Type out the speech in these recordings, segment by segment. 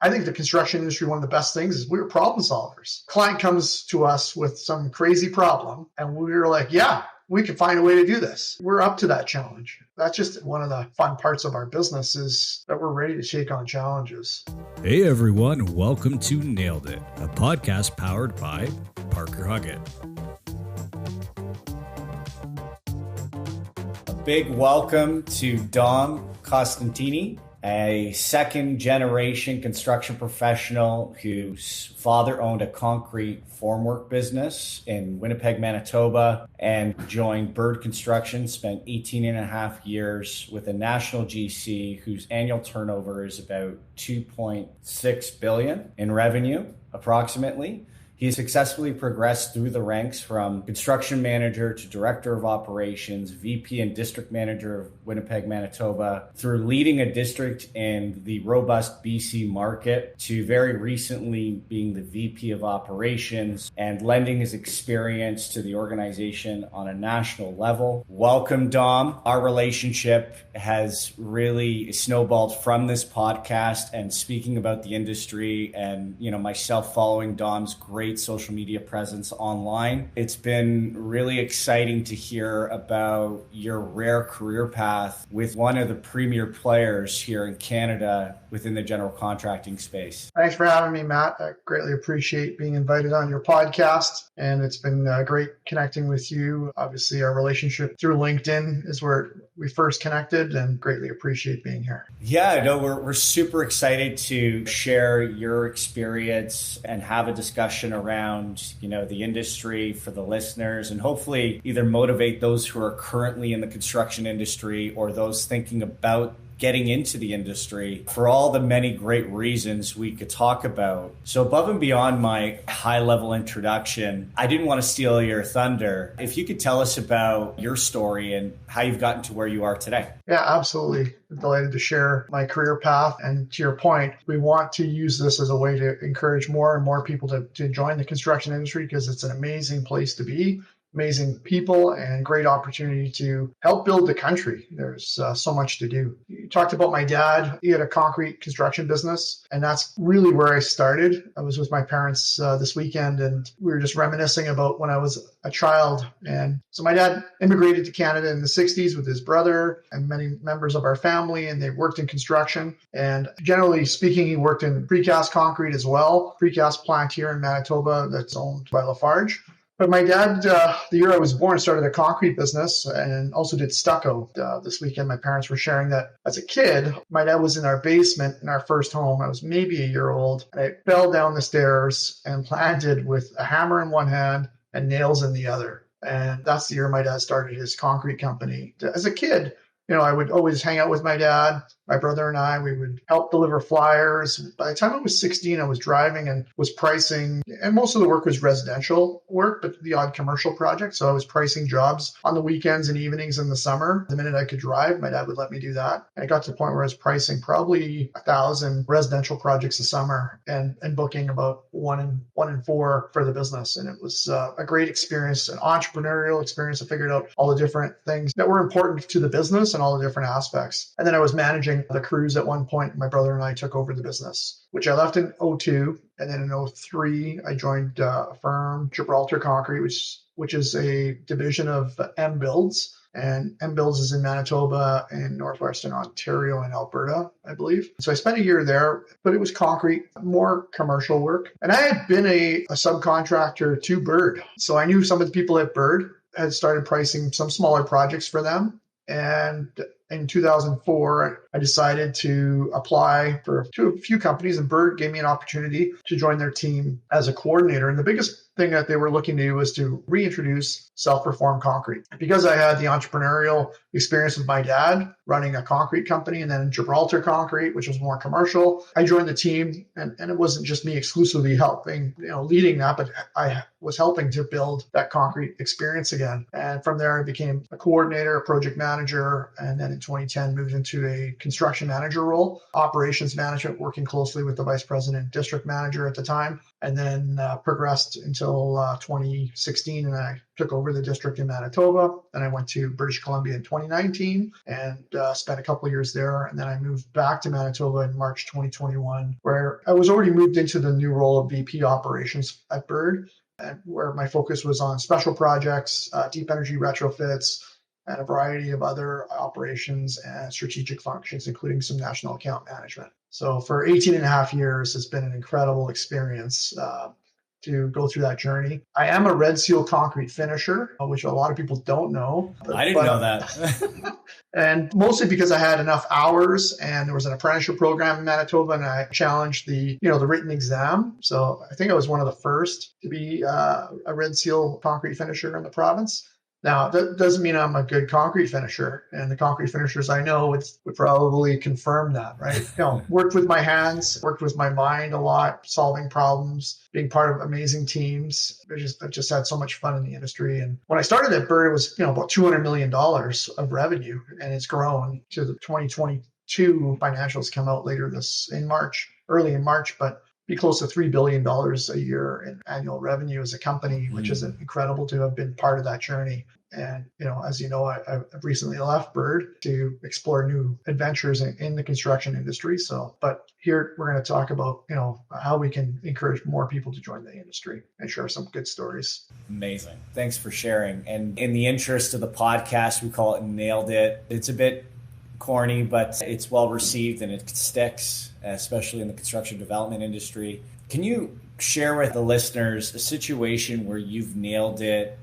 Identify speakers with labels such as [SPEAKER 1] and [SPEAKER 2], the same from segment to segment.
[SPEAKER 1] I think the construction industry, one of the best things is we're problem solvers. Client comes to us with some crazy problem and we're like, yeah, we can find a way to do this. We're up to that challenge. That's just one of the fun parts of our business is that we're ready to take on challenges.
[SPEAKER 2] Hey everyone, welcome to Nailed It, a podcast powered by Parker Huggett.
[SPEAKER 3] A big welcome to Dom Costantini, a second-generation construction professional whose father owned a concrete formwork business in Winnipeg, Manitoba, and joined Bird Construction, spent 18 and a half years with a national GC whose annual turnover is about $2.6 billion in revenue, approximately. He has successfully progressed through the ranks from construction manager to director of operations, VP and district manager of Winnipeg, Manitoba, through leading a district in the robust BC market to very recently being the VP of operations and lending his experience to the organization on a national level. Welcome, Dom. Our relationship has really snowballed from this podcast and speaking about the industry and, myself following Dom's great social media presence online. It's been really exciting to hear about your rare career path with one of the premier players here in Canada within the general contracting space.
[SPEAKER 1] Thanks for having me, Matt. I greatly appreciate being invited on your podcast, and it's been great connecting with you. Obviously, our relationship through LinkedIn is where we first connected, and greatly appreciate being here.
[SPEAKER 3] Yeah, no, we're super excited to share your experience and have a discussion around, the industry for the listeners, and hopefully either motivate those who are currently in the construction industry or those thinking about getting into the industry for all the many great reasons we could talk about. So above and beyond my high-level introduction, I didn't want to steal your thunder. If you could tell us about your story and how you've gotten to where you are today.
[SPEAKER 1] Yeah, absolutely. I'm delighted to share my career path. And to your point, we want to use this as a way to encourage more and more people to join the construction industry because it's an amazing place to be. Amazing people and great opportunity to help build the country. There's so much to do. You talked about my dad. He had a concrete construction business, and that's really where I started. I was with my parents this weekend, and we were just reminiscing about when I was a child. And so my dad immigrated to Canada in the 60s with his brother and many members of our family, and they worked in construction. And generally speaking, he worked in precast concrete as well. Precast plant here in Manitoba that's owned by Lafarge. But my dad, the year I was born, started a concrete business and also did stucco. This weekend, my parents were sharing that as a kid, my dad was in our basement in our first home. I was maybe a year old. And I fell down the stairs and landed with a hammer in one hand and nails in the other. And that's the year my dad started his concrete company. As a kid, I would always hang out with my dad. My brother and I, we would help deliver flyers. By the time I was 16, I was driving and was pricing, and most of the work was residential work, but the odd commercial project. So I was pricing jobs on the weekends and evenings in the summer. The minute I could drive, my dad would let me do that. And I got to the point where I was pricing probably 1,000 residential projects a summer and booking about one in four for the business. And it was a great experience, an entrepreneurial experience. I figured out all the different things that were important to the business and all the different aspects. And then I was managing the crews at one point. My brother and I took over the business, which I left in 2002. And then in 2003, I joined a firm, Gibraltar Concrete, which is a division of M Builds. And M Builds is in Manitoba and Northwestern Ontario and Alberta, I believe. So I spent a year there, but it was concrete, more commercial work. And I had been a subcontractor to Bird. So I knew some of the people at Bird, had started pricing some smaller projects for them. And in 2004, I decided to apply to a few companies, and Bird gave me an opportunity to join their team as a coordinator. And the biggest thing that they were looking to do was to reintroduce self-performed concrete. Because I had the entrepreneurial experience with my dad running a concrete company and then Gibraltar Concrete, which was more commercial, I joined the team, and it wasn't just me exclusively helping, leading that, but I was helping to build that concrete experience again. And from there, I became a coordinator, a project manager, and then in 2010 moved into a construction manager role, operations management, working closely with the vice president, district manager at the time, and then progressed into until 2016, and I took over the district in Manitoba. Then I went to British Columbia in 2019 and spent a couple of years there. And then I moved back to Manitoba in March 2021, where I was already moved into the new role of VP operations at Bird, where my focus was on special projects, deep energy retrofits, and a variety of other operations and strategic functions, including some national account management. So for 18 and a half years, it's been an incredible experience to go through that journey. I am a red seal concrete finisher, which a lot of people don't know.
[SPEAKER 3] I didn't know that.
[SPEAKER 1] And mostly because I had enough hours and there was an apprenticeship program in Manitoba and I challenged the written exam. So I think I was one of the first to be a red seal concrete finisher in the province. Now, that doesn't mean I'm a good concrete finisher, and the concrete finishers I know would probably confirm that, right? Worked with my hands, worked with my mind a lot, solving problems, being part of amazing teams. I've just had so much fun in the industry. And when I started at Bird, it was about $200 million of revenue, and it's grown to the 2022 financials come out early in March, but be close to $3 billion a year in annual revenue as a company, which is incredible to have been part of that journey. And, as you know, I've recently left Bird to explore new adventures in the construction industry. But here we're going to talk about, how we can encourage more people to join the industry and share some good stories.
[SPEAKER 3] Amazing. Thanks for sharing. And in the interest of the podcast, we call it Nailed It. It's a bit corny, but it's well received and it sticks, especially in the construction development industry. Can you share with the listeners a situation where you've nailed it,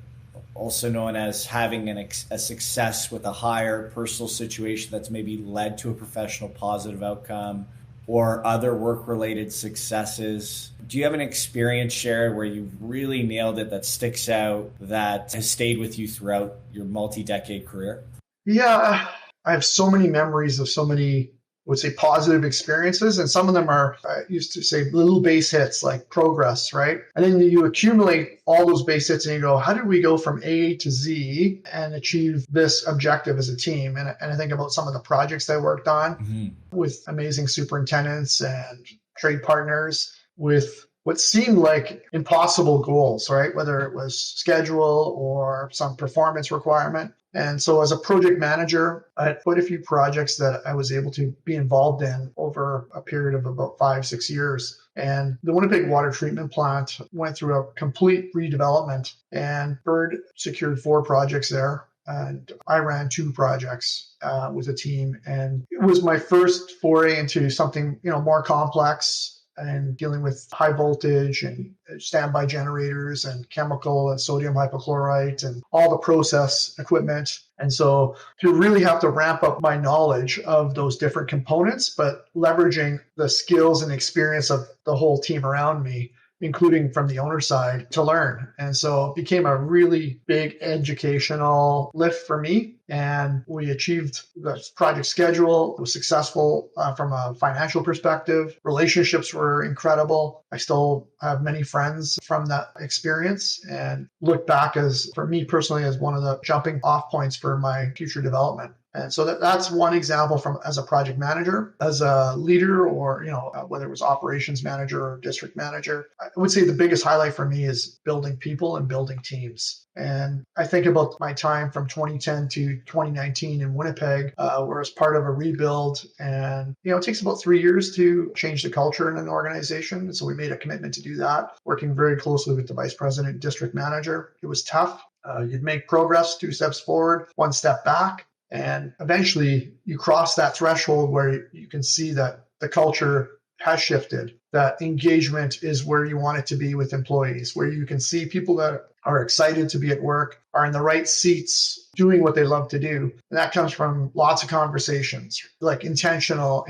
[SPEAKER 3] also known as having a success with a higher personal situation that's maybe led to a professional positive outcome or other work-related successes? Do you have an experience shared where you really nailed it that sticks out, that has stayed with you throughout your multi-decade career?
[SPEAKER 1] Yeah, I have so many memories of so many, I would say, positive experiences. And some of them are, I used to say, little base hits like progress, right? And then you accumulate all those base hits and you go, how did we go from A to Z and achieve this objective as a team? And I think about some of the projects I worked on with amazing superintendents and trade partners with what seemed like impossible goals, right? Whether it was schedule or some performance requirement. And so as a project manager, I had quite a few projects that I was able to be involved in over a period of about 5-6 years. And the Winnipeg water treatment plant went through a complete redevelopment, and Bird secured 4 projects there. And I ran 2 projects with a team. And it was my first foray into something, more complex, and dealing with high voltage and standby generators and chemical and sodium hypochlorite and all the process equipment. And so to really have to ramp up my knowledge of those different components, but leveraging the skills and experience of the whole team around me, including from the owner side, to learn. And so it became a really big educational lift for me. And we achieved the project schedule. It was successful from a financial perspective. Relationships were incredible. I still have many friends from that experience and look back as, for me personally, as one of the jumping off points for my future development. And so that's one example from as a project manager, as a leader, or, whether it was operations manager or district manager. I would say the biggest highlight for me is building people and building teams. And I think about my time from 2010 to 2019 in Winnipeg, where I was part of a rebuild. And, it takes about 3 years to change the culture in an organization. And so we made a commitment to do that, working very closely with the vice president and district manager. It was tough. You'd make progress, 2 steps forward, 1 step back. And eventually you cross that threshold where you can see that the culture has shifted, that engagement is where you want it to be with employees, where you can see people that are excited to be at work, are in the right seats, doing what they love to do. And that comes from lots of conversations, like intentional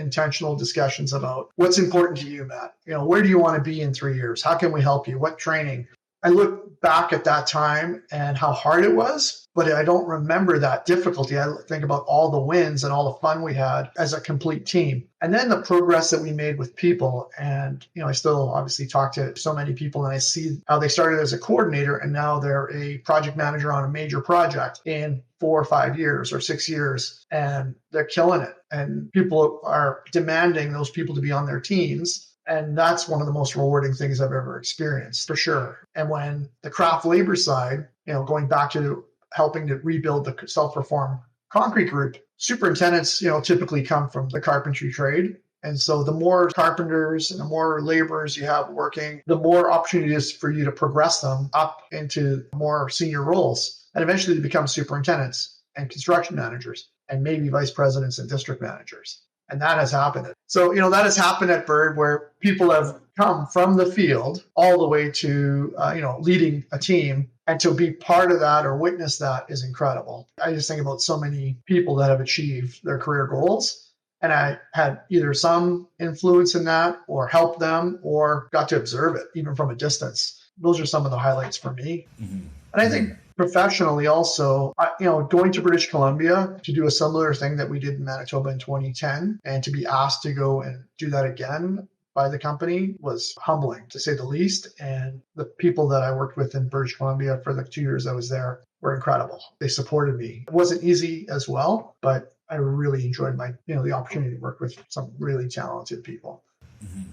[SPEAKER 1] discussions about what's important to you, Matt. Where do you want to be in 3 years? How can we help you? What training? I look back at that time and how hard it was, but I don't remember that difficulty. I think about all the wins and all the fun we had as a complete team. And then the progress that we made with people. And, I still obviously talk to so many people and I see how they started as a coordinator and now they're a project manager on a major project in 4 or 5 years or 6 years, and they're killing it. And people are demanding those people to be on their teams. And that's one of the most rewarding things I've ever experienced, for sure. And when the craft labor side, going back to helping to rebuild the self-perform concrete group, superintendents, typically come from the carpentry trade. And so the more carpenters and the more laborers you have working, the more opportunities for you to progress them up into more senior roles. And eventually they become superintendents and construction managers and maybe vice presidents and district managers. And that has happened. So, that has happened at Bird, where people have come from the field all the way to, leading a team. And to be part of that or witness that is incredible. I just think about so many people that have achieved their career goals. And I had either some influence in that or helped them or got to observe it, even from a distance. Those are some of the highlights for me. Mm-hmm. And I think professionally also, going to British Columbia to do a similar thing that we did in Manitoba in 2010 and to be asked to go and do that again by the company was humbling, to say the least. And the people that I worked with in British Columbia for the 2 years I was there were incredible. They supported me. It wasn't easy as well, but I really enjoyed the opportunity to work with some really talented people.
[SPEAKER 3] Mm-hmm.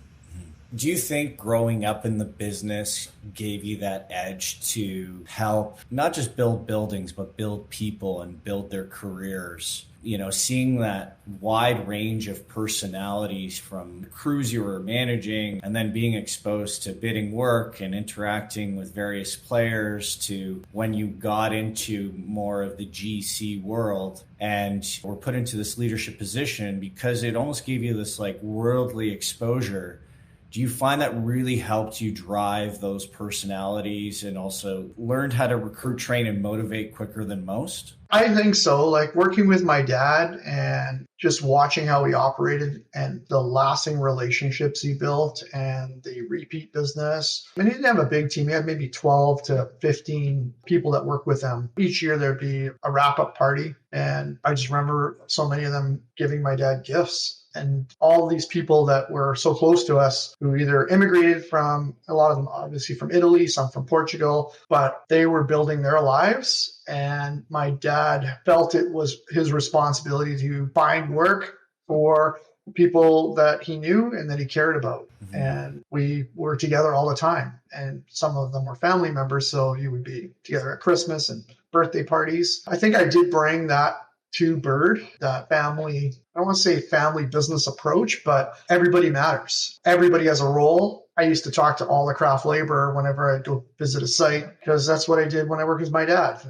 [SPEAKER 3] Do you think growing up in the business gave you that edge to help not just build buildings, but build people and build their careers? Seeing that wide range of personalities from crews you were managing and then being exposed to bidding work and interacting with various players to when you got into more of the GC world and were put into this leadership position, because it almost gave you this worldly exposure. Do you find that really helped you drive those personalities and also learned how to recruit, train, and motivate quicker than most?
[SPEAKER 1] I think so. Working with my dad and just watching how he operated and the lasting relationships he built and the repeat business. He didn't have a big team. He had maybe 12 to 15 people that worked with him. Each year there'd be a wrap-up party. And I just remember so many of them giving my dad gifts. And all these people that were so close to us who either immigrated from, a lot of them obviously from Italy, some from Portugal, but they were building their lives. And my dad felt it was his responsibility to find work for people that he knew and that he cared about. Mm-hmm. And we were together all the time. And some of them were family members, so you would be together at Christmas and birthday parties. I think I did bring that to Bird, that family, I don't want to say family business approach, but everybody matters. Everybody has a role. I used to talk to all the craft labor whenever I go visit a site, because that's what I did when I worked with my dad.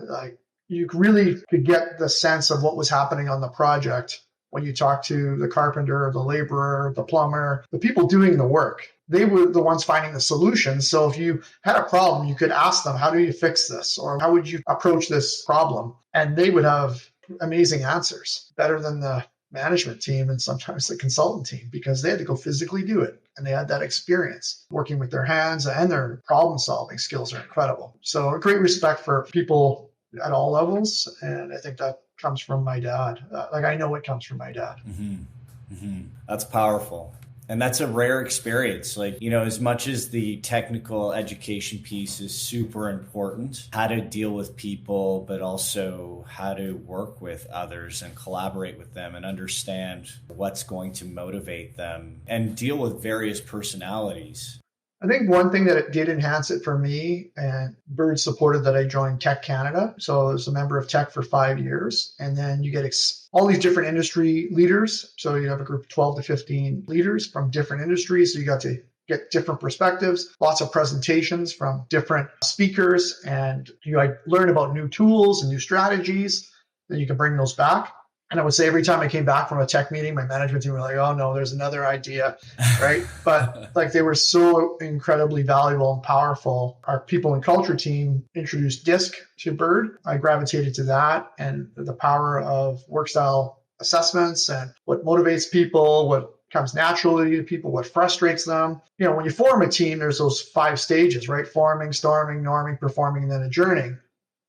[SPEAKER 1] You really could get the sense of what was happening on the project when you talk to the carpenter, the laborer, the plumber, the people doing the work. They were the ones finding the solutions. So if you had a problem, you could ask them, how do you fix this? Or how would you approach this problem? And they would have amazing answers, better than the management team and sometimes the consultant team, because they had to go physically do it. And they had that experience working with their hands, and their problem solving skills are incredible. So a great respect for people at all levels. And I think that comes from my dad. I know it comes from my dad.
[SPEAKER 3] Mm-hmm. Mm-hmm. That's powerful. And that's a rare experience. As much as the technical education piece is super important, how to deal with people, but also how to work with others and collaborate with them and understand what's going to motivate them and deal with various personalities.
[SPEAKER 1] I think one thing that it did enhance it for me, and Bird supported that I joined Tech Canada. So I was a member of Tech for 5 years. And then you get all these different industry leaders. So you have a group of 12 to 15 leaders from different industries. So you got to get different perspectives, lots of presentations from different speakers. And you learn about new tools and new strategies. Then you can bring those back. And I would say every time I came back from a tech meeting, my management team were like, oh no, there's another idea, right? But they were so incredibly valuable and powerful. Our people and culture team introduced DISC to Bird. I gravitated to that and the power of work style assessments and what motivates people, what comes naturally to people, what frustrates them. When you form a team, there's those 5 stages, right? Forming, storming, norming, performing, and then adjourning.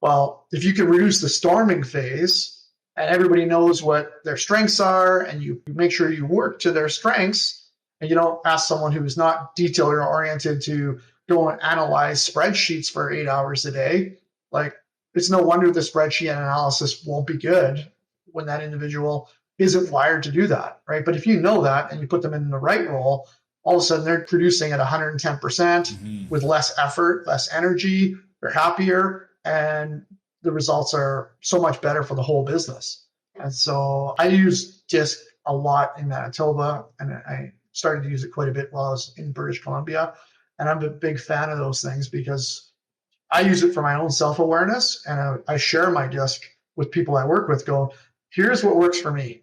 [SPEAKER 1] Well, if you can reduce the storming phase, and everybody knows what their strengths are, and you make sure you work to their strengths, and you don't ask someone who's not detail oriented to go and analyze spreadsheets for 8 hours a day. It's no wonder the spreadsheet analysis won't be good when that individual isn't wired to do that, right? But if you know that and you put them in the right role, all of a sudden they're producing at 110% percent with less effort, less energy, they're happier, and the results are so much better for the whole business. And so I use DISC a lot in Manitoba, and I started to use it quite a bit while I was in British Columbia. And I'm a big fan of those things because I use it for my own self-awareness, and I share my DISC with people I work with. Go, here's what works for me.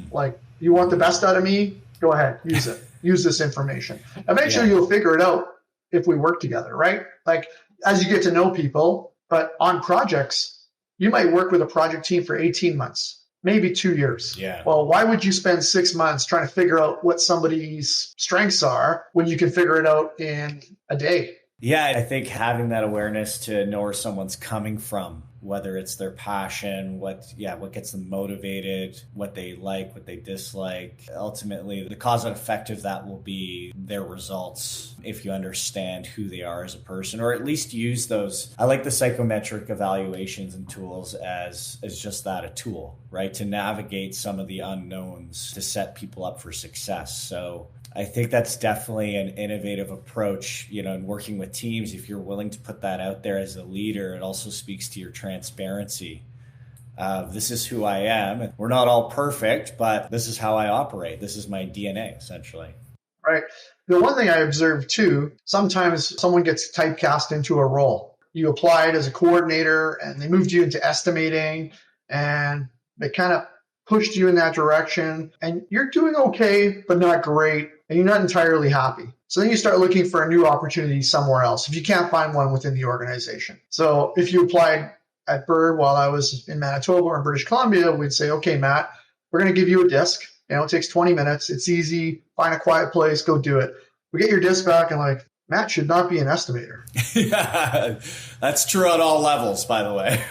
[SPEAKER 1] Like, you want the best out of me? Go ahead, use it. Use this information. Eventually, you'll figure it out if we work together, right? Like, as you get to know people, but on projects, you might work with a project team for 18 months, maybe 2 years.
[SPEAKER 3] Yeah.
[SPEAKER 1] Well, why would you spend 6 months trying to figure out what somebody's strengths are when you can figure it out in a day?
[SPEAKER 3] Yeah, I think having that awareness to know where someone's coming from, whether it's their passion, what gets them motivated, what they like, what they dislike. Ultimately, the cause and effect of that will be their results if you understand who they are as a person, or at least use those. I like the psychometric evaluations and tools as just that, a tool, right? To navigate some of the unknowns to set people up for success. So I think that's definitely an innovative approach, in working with teams. If you're willing to put that out there as a leader, it also speaks to your transparency. This is who I am. We're not all perfect, but this is how I operate. This is my DNA, essentially.
[SPEAKER 1] Right. The one thing I observe too, sometimes someone gets typecast into a role. You applied as a coordinator and they moved you into estimating, and they kind of pushed you in that direction, and you're doing okay, but not great, and you're not entirely happy. So then you start looking for a new opportunity somewhere else if you can't find one within the organization. So if you applied at Bird while I was in Manitoba or in British Columbia, we'd say, okay, Matt, we're going to give you a DISC. It takes 20 minutes. It's easy. Find a quiet place, go do it. We get your DISC back and like, Matt should not be an estimator.
[SPEAKER 3] Yeah, that's true on all levels, by the way.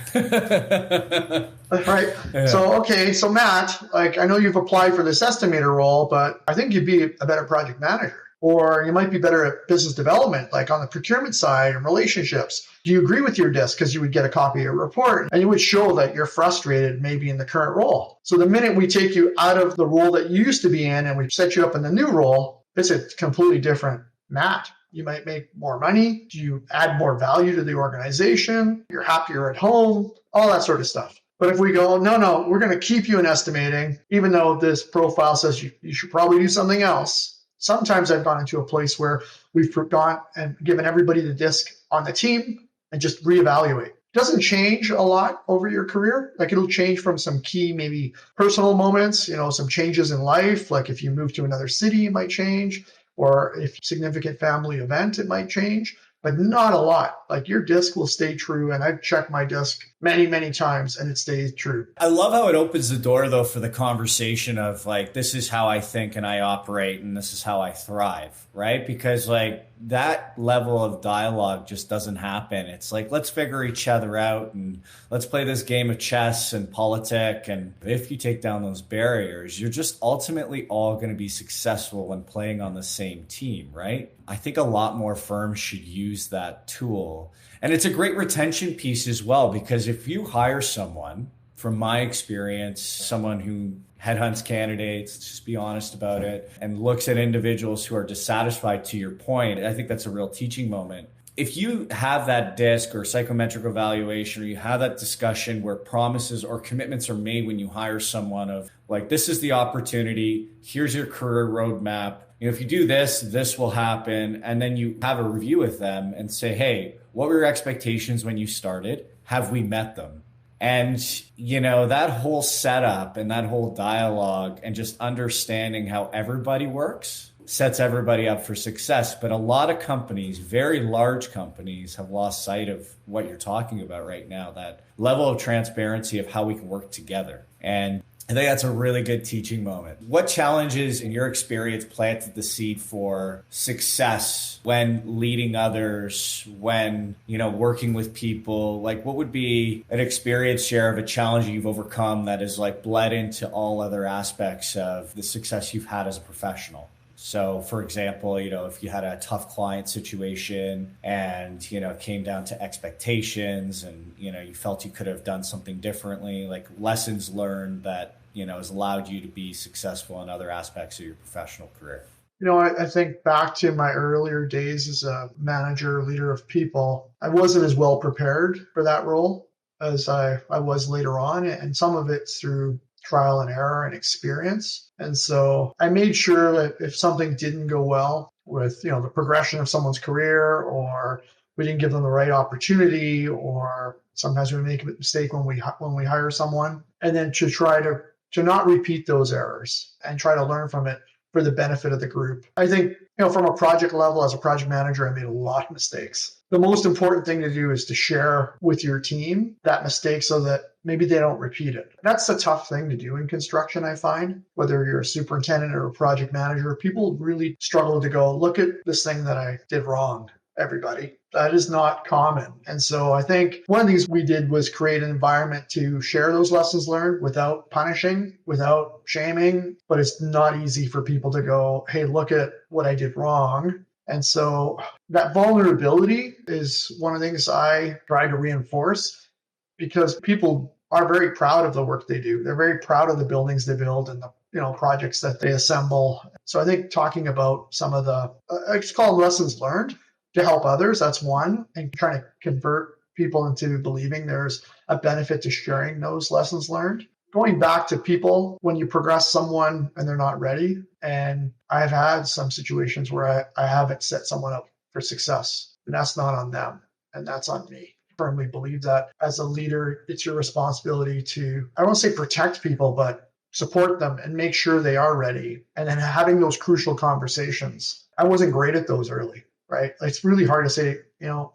[SPEAKER 1] Right. Yeah. So Matt, like, I know you've applied for this estimator role, but I think you'd be a better project manager, or you might be better at business development, like on the procurement side and relationships. Do you agree with your DISC? Because you would get a copy of your report and you would show that you're frustrated maybe in the current role. So the minute we take you out of the role that you used to be in and we set you up in the new role, it's a completely different Matt. You might make more money. Do you add more value to the organization? You're happier at home, all that sort of stuff. But if we go, no, we're going to keep you in estimating, even though this profile says you should probably do something else. Sometimes I've gone into a place where we've gone and given everybody the DISC on the team and just reevaluate. It doesn't change a lot over your career. Like, it'll change from some key, maybe personal moments, some changes in life. Like if you move to another city, it might change. Or if significant family event, it might change, but not a lot. Like, your DISC will stay true. And I've checked my DISC many, many times and it stays true.
[SPEAKER 3] I love how it opens the door, though, for the conversation of like, this is how I think and I operate and this is how I thrive, right? Because like that level of dialogue just doesn't happen. It's like, let's figure each other out and let's play this game of chess and politic. And if you take down those barriers, you're just ultimately all going to be successful when playing on the same team, right? I think a lot more firms should use that tool. And it's a great retention piece as well, because if you hire someone, from my experience, someone who headhunts candidates, just be honest about it, and looks at individuals who are dissatisfied, to your point, I think that's a real teaching moment. If you have that DISC or psychometric evaluation, or you have that discussion where promises or commitments are made when you hire someone of like, this is the opportunity, here's your career roadmap. If you do this, this will happen. And then you have a review with them and say, hey, what were your expectations when you started? Have we met them? And, that whole setup and that whole dialogue and just understanding how everybody works sets everybody up for success. But a lot of companies, very large companies, have lost sight of what you're talking about right now, that level of transparency of how we can work together. And I think that's a really good teaching moment. What challenges in your experience planted the seed for success when leading others, when, working with people? Like, what would be an experience share of a challenge you've overcome that is like bled into all other aspects of the success you've had as a professional? So, for example, if you had a tough client situation and, it came down to expectations and, you felt you could have done something differently, like lessons learned that, has allowed you to be successful in other aspects of your professional career.
[SPEAKER 1] I think back to my earlier days as a manager, leader of people, I wasn't as well prepared for that role as I was later on. And some of it's through trial and error and experience. And so I made sure that if something didn't go well with, the progression of someone's career, or we didn't give them the right opportunity, or sometimes we make a mistake when we hire someone, and then to try to not repeat those errors and try to learn from it for the benefit of the group. I think, from a project level, as a project manager, I made a lot of mistakes. The most important thing to do is to share with your team that mistake so that maybe they don't repeat it. That's a tough thing to do in construction, I find. Whether you're a superintendent or a project manager, people really struggle to go, look at this thing that I did wrong, everybody. That is not common. And so I think one of the things we did was create an environment to share those lessons learned without punishing, without shaming. But it's not easy for people to go, hey, look at what I did wrong. And so that vulnerability is one of the things I try to reinforce, because people are very proud of the work they do. They're very proud of the buildings they build and the projects that they assemble. So I think talking about some of the, I just call them lessons learned, to help others, that's one, and trying to convert people into believing there's a benefit to sharing those lessons learned. Going back to people, when you progress someone and they're not ready, and I've had some situations where I haven't set someone up for success, and that's not on them, and that's on me. I firmly believe that as a leader, it's your responsibility to, I won't say protect people, but support them and make sure they are ready. And then having those crucial conversations. I wasn't great at those early. Right? It's really hard to say,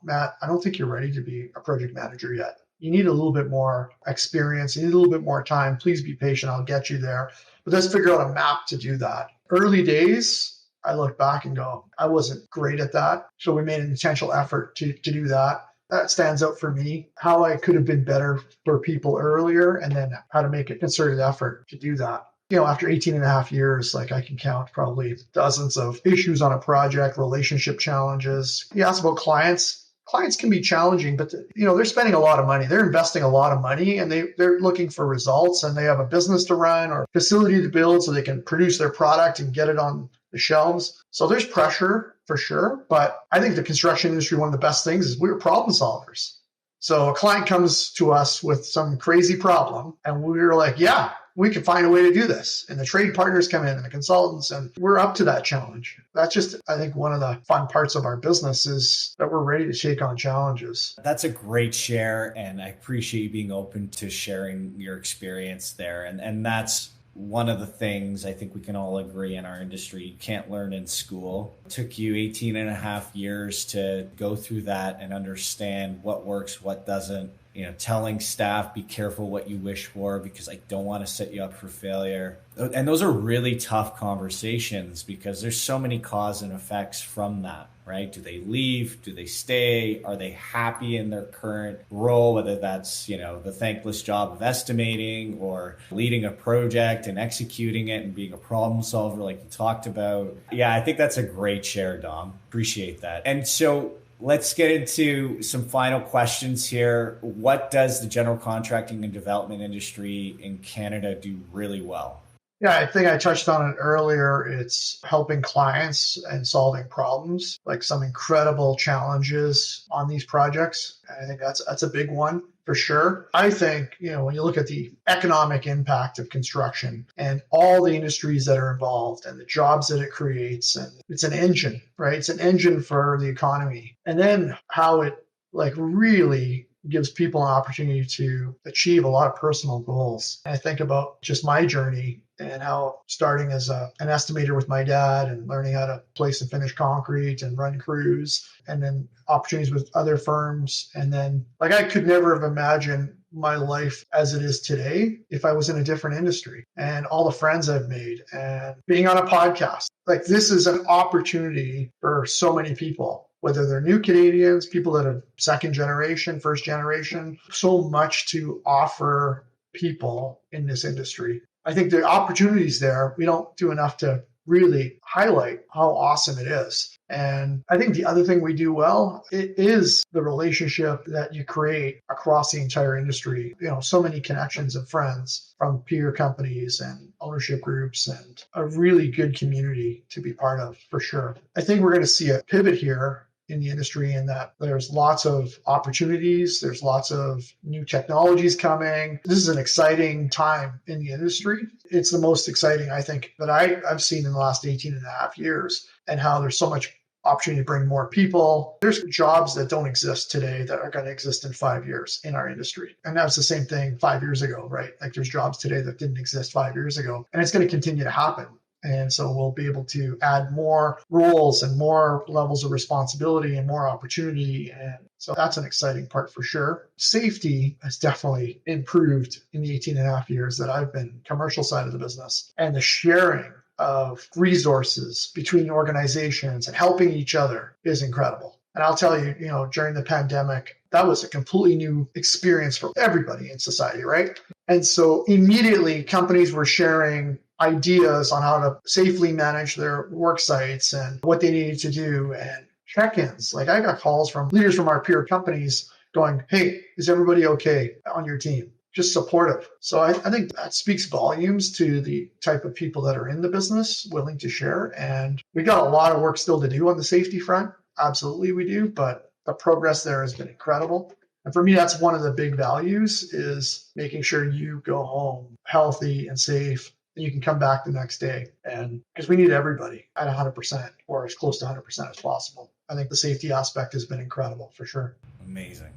[SPEAKER 1] Matt, I don't think you're ready to be a project manager yet. You need a little bit more experience. You need a little bit more time. Please be patient. I'll get you there. But let's figure out a map to do that. Early days, I look back and go, I wasn't great at that. So we made an intentional effort to do that. That stands out for me, how I could have been better for people earlier, and then how to make a concerted effort to do that. After 18 and a half years, I can count probably dozens of issues on a project, relationship challenges. You ask about clients. Clients can be challenging, but they're spending a lot of money. They're investing a lot of money, and they're looking for results, and they have a business to run or facility to build so they can produce their product and get it on the shelves. So there's pressure for sure. But I think the construction industry, one of the best things is we're problem solvers. So a client comes to us with some crazy problem, and we're like, yeah, we can find a way to do this. And the trade partners come in and the consultants, and we're up to that challenge. That's just, I think, one of the fun parts of our business is that we're ready to take on challenges.
[SPEAKER 3] That's a great share. And I appreciate you being open to sharing your experience there. And that's one of the things I think we can all agree in our industry, you can't learn in school. It took you 18 and a half years to go through that and understand what works, what doesn't. Telling staff, be careful what you wish for, because I don't want to set you up for failure. And those are really tough conversations, because there's so many cause and effects from that, right? Do they leave? Do they stay? Are they happy in their current role? Whether that's, the thankless job of estimating or leading a project and executing it and being a problem solver like you talked about. Yeah, I think that's a great share, Dom. Appreciate that. And so let's get into some final questions here. What does the general contracting and development industry in Canada do really well?
[SPEAKER 1] Yeah, I think I touched on it earlier. It's helping clients and solving problems, like some incredible challenges on these projects. I think that's a big one for sure. I think, when you look at the economic impact of construction and all the industries that are involved and the jobs that it creates, and it's an engine, right? It's an engine for the economy. And then how it really gives people an opportunity to achieve a lot of personal goals. And I think about just my journey and how starting as an estimator with my dad and learning how to place and finish concrete and run crews, and then opportunities with other firms. And then I could never have imagined my life as it is today if I was in a different industry, and all the friends I've made and being on a podcast. This is an opportunity for so many people, whether they're new Canadians, people that are second generation, first generation, so much to offer people in this industry. I think the opportunities there, we don't do enough to really highlight how awesome it is. And I think the other thing we do well, it is the relationship that you create across the entire industry. So many connections of friends from peer companies and ownership groups, and a really good community to be part of, for sure. I think we're going to see a pivot here in the industry in that there's lots of opportunities, there's lots of new technologies coming. This is an exciting time in the industry. It's the most exciting, I think, that I've seen in the last 18 and a half years, and how there's so much opportunity to bring more people. There's jobs that don't exist today that are going to exist in 5 years in our industry. And that was the same thing 5 years ago, right? Like there's jobs today that didn't exist 5 years ago, and it's going to continue to happen. And so we'll be able to add more roles and more levels of responsibility and more opportunity. And so that's an exciting part for sure. Safety has definitely improved in the 18 and a half years that I've been commercial side of the business. And the sharing of resources between organizations and helping each other is incredible. And I'll tell you, during the pandemic, that was a completely new experience for everybody in society, right? And so immediately companies were sharing ideas on how to safely manage their work sites and what they needed to do, and check-ins. Like I got calls from leaders from our peer companies going, hey, is everybody okay on your team? Just supportive. So I think that speaks volumes to the type of people that are in the business, willing to share. And we got a lot of work still to do on the safety front. Absolutely we do, but the progress there has been incredible. And for me, that's one of the big values, is making sure you go home healthy and safe, and you can come back the next day. And because we need everybody at 100% or as close to 100% as possible. I think the safety aspect has been incredible for sure.
[SPEAKER 3] Amazing.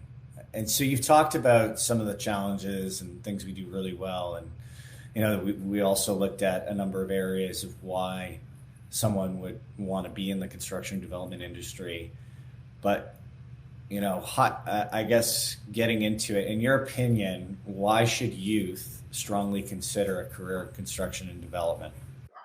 [SPEAKER 3] And so you've talked about some of the challenges and things we do really well. And, we also looked at a number of areas of why someone would want to be in the construction development industry. But, I guess getting into it, in your opinion, why should youth strongly consider a career in construction and development?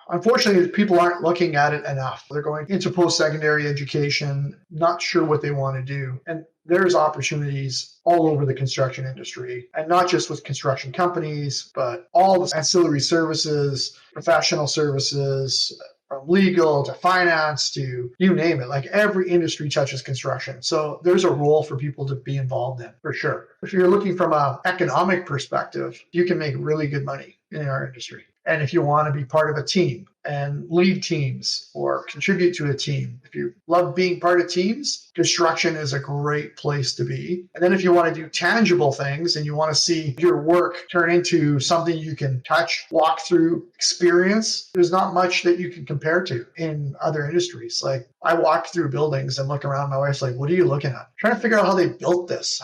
[SPEAKER 1] Unfortunately, people aren't looking at it enough. They're going into post-secondary education, not sure what they want to do. And there's opportunities all over the construction industry, and not just with construction companies, but all the ancillary services, professional services, from legal to finance to you name it. Like every industry touches construction. So there's a role for people to be involved in, for sure. If you're looking from an economic perspective, you can make really good money in our industry. And if you want to be part of a team and lead teams or contribute to a team, if you love being part of teams, construction is a great place to be. And then if you want to do tangible things and you want to see your work turn into something you can touch, walk through, experience, there's not much that you can compare to in other industries. Like I walk through buildings and look around, my wife's like, what are you looking at? I'm trying to figure out how they built this.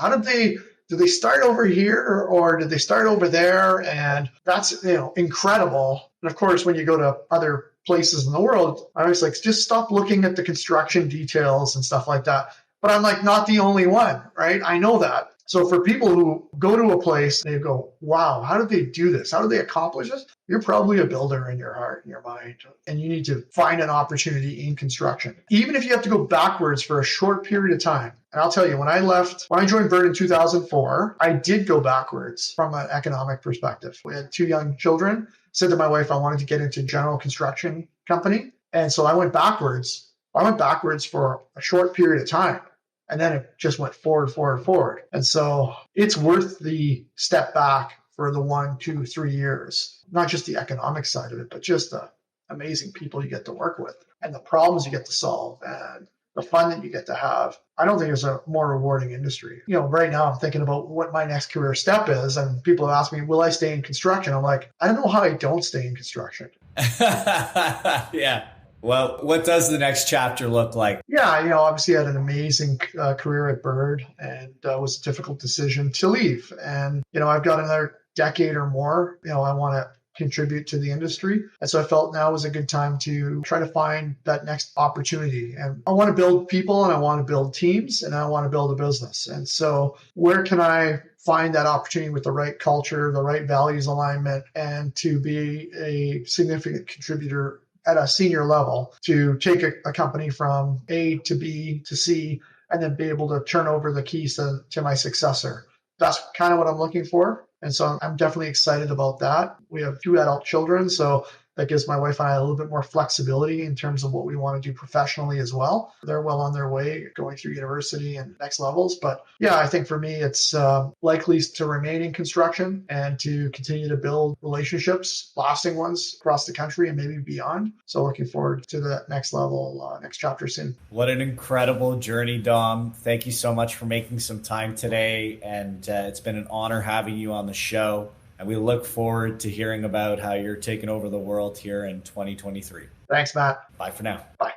[SPEAKER 1] Did they start over here or did they start over there? And that's, incredible. And of course, when you go to other places in the world, I was like, just stop looking at the construction details and stuff like that. But I'm like, not the only one, right? I know that. So for people who go to a place, they go, wow, how did they do this? How did they accomplish this? You're probably a builder in your heart and your mind, and you need to find an opportunity in construction. Even if you have to go backwards for a short period of time. And I'll tell you, when I joined Bird in 2004, I did go backwards from an economic perspective. We had 2 young children. Said to my wife, I wanted to get into general construction company. And so I went backwards. I went backwards for a short period of time. And then it just went forward. And so it's worth the step back for the 1, 2, 3 years, not just the economic side of it, but just the amazing people you get to work with and the problems you get to solve and the fun that you get to have. I don't think there's a more rewarding industry. Right now I'm thinking about what my next career step is. And people have asked me, will I stay in construction? I'm like, I don't know how I don't stay in construction.
[SPEAKER 3] Yeah. Well, what does the next chapter look like?
[SPEAKER 1] Yeah, obviously I had an amazing career at Bird, and it was a difficult decision to leave. And, I've got another decade or more, I want to contribute to the industry. And so I felt now was a good time to try to find that next opportunity. And I want to build people, and I want to build teams, and I want to build a business. And so where can I find that opportunity with the right culture, the right values alignment, and to be a significant contributor at a senior level to take a company from A to B to C, and then be able to turn over the keys to my successor. That's kind of what I'm looking for. And so I'm definitely excited about that. We have 2 adult children, so that gives my wife and I a little bit more flexibility in terms of what we want to do professionally as well. They're well on their way going through university and next levels. But yeah, I think for me, it's likely to remain in construction and to continue to build relationships, lasting ones across the country and maybe beyond. So looking forward to the next level, next chapter soon.
[SPEAKER 3] What an incredible journey, Dom. Thank you so much for making some time today. And it's been an honor having you on the show. And we look forward to hearing about how you're taking over the world here in 2023.
[SPEAKER 1] Thanks, Matt.
[SPEAKER 3] Bye for now.
[SPEAKER 1] Bye.